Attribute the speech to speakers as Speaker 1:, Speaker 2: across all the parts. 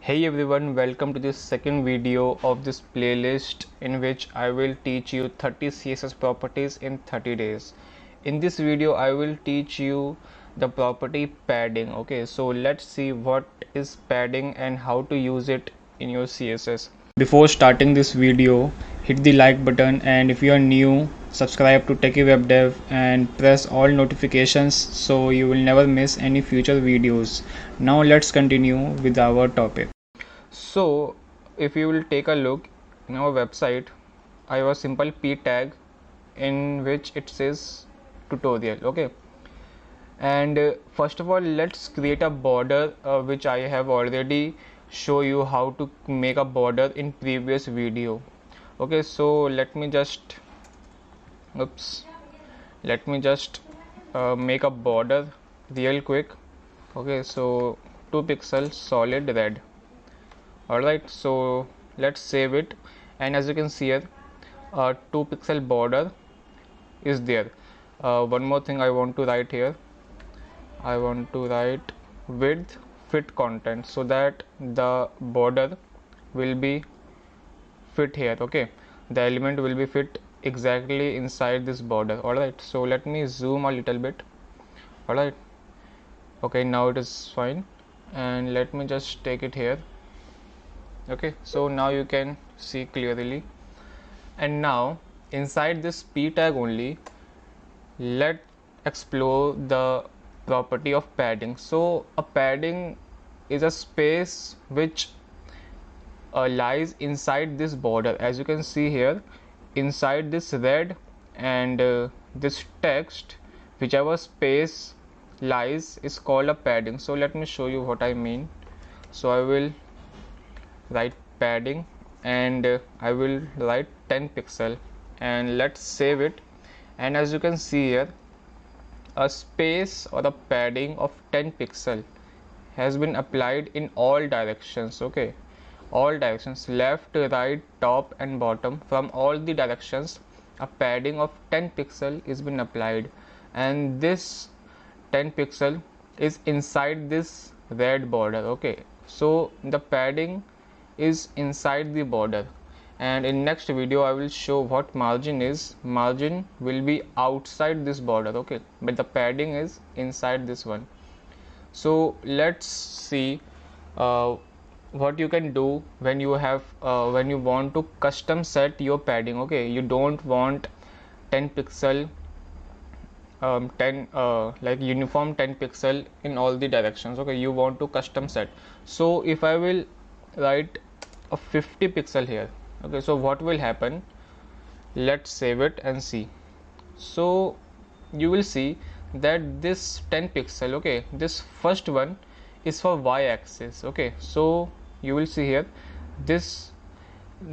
Speaker 1: Hey everyone, welcome to this second video of this playlist in which I will teach you 30 CSS properties in 30 days. In this video I will teach you the property padding. Okay, so let's see what is padding and how to use it in your CSS. Before starting this video, hit the like button, and if you are new, subscribe to Techie Web Dev and press all notifications so you will never miss any future videos. Now let's continue with our topic. So if you will take a look in our website, I have a simple p tag in which it says tutorial. Okay, and first of all let's create a border which I have already show you how to make a border in previous video. Okay, so let me just make a border real quick. Okay, so 2 pixels solid red. Alright, so let's save it, and as you can see here, 2 pixel border is there. One more thing I want to write here, I want to write width fit content so that the border will be fit here. Okay, the element will be fit exactly inside this border. Alright, so let me zoom a little bit. Alright, okay, now it is fine, and let me just take it here. Okay, so now you can see clearly, and now inside this p tag only let's explore the property of padding. So a padding is a space which lies inside this border. As you can see here, inside this red and this text, whichever space lies is called a padding. So let me show you what I mean. So I will write padding, and I will write 10 pixel, and let's save it. And as you can see here, a space or a padding of 10 pixel has been applied in all directions. Okay, all directions, left, right, top and bottom, from all the directions a padding of 10 pixel is been applied, and this 10 pixel is inside this red border. Okay, so the padding is inside the border, and in next video I will show what margin is. Margin will be outside this border. Okay, but the padding is inside this one. So let's see what you can do when you have when you want to custom set your padding. Okay, you don't want 10 pixel 10 like uniform 10 pixel in all the directions. Okay, you want to custom set. So if I will write a 50 pixel here. Okay, so what will happen, let's save it and see. So you will see that this 10 pixel, okay, this first one is for y-axis. Okay, so you will see here, this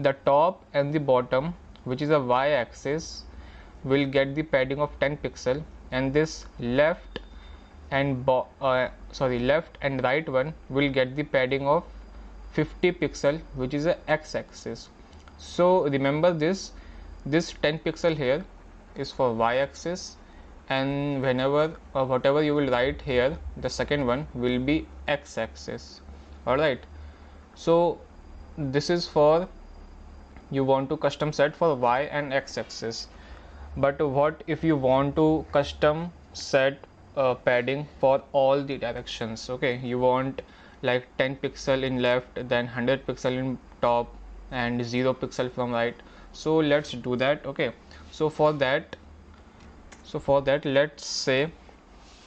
Speaker 1: the top and the bottom, which is a y-axis, will get the padding of 10 pixel, and this left and left and right one will get the padding of 50 pixel, which is a x-axis. So remember this 10 pixel here is for y-axis, and whenever whatever you will write here, the second one will be x-axis. Alright, so this is for you want to custom set for y and x-axis. But what if you want to custom set padding for all the directions? Okay, you want like 10 pixel in left, then 100 pixel in top, and 0 pixel from right. So let's do that. Okay, so for that let's say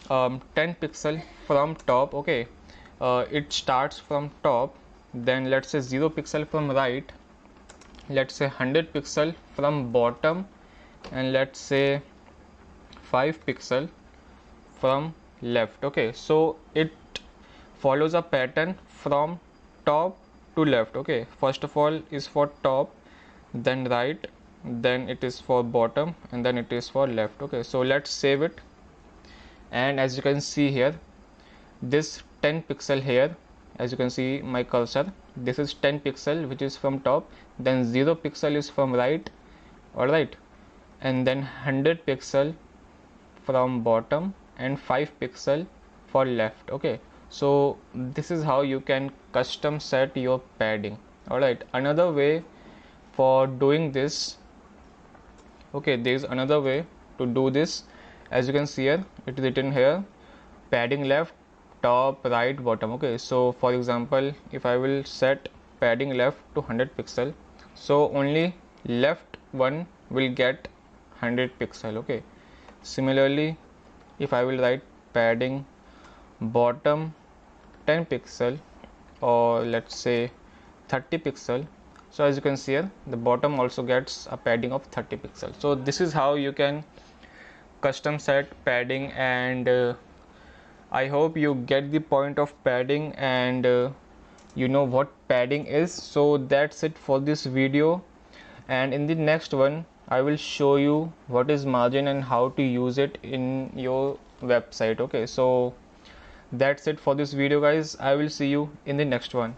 Speaker 1: 10 pixel from top. Okay, it starts from top, then let's say 0 pixel from right, let's say 100 pixel from bottom, and let's say 5 pixel from left. Okay, so it follows a pattern from top to left. Okay, first of all is for top, then right, then it is for bottom, and then it is for left. Okay, so let's save it, and as you can see here, this 10 pixel here, as you can see my cursor, this is 10 pixel which is from top, then 0 pixel is from right. Alright, and then 100 pixel from bottom and 5 pixel for left. Okay, So this is how you can custom set your padding. Alright, another way for doing this, okay, there is another way to do this. As you can see here, it is written here padding left, top, right, bottom. Okay, so for example, if I will set padding left to 100 pixel, so only left one will get 100 pixel. Okay, similarly, if I will write padding bottom 10 pixel, or let's say 30 pixel, so as you can see here, the bottom also gets a padding of 30 pixel. So this is how you can custom set padding, and I hope you get the point of padding, and you know what padding is. So that's it for this video, and in the next one I will show you what is margin and how to use it in your website. Okay, so that's it for this video guys. I will see you in the next one.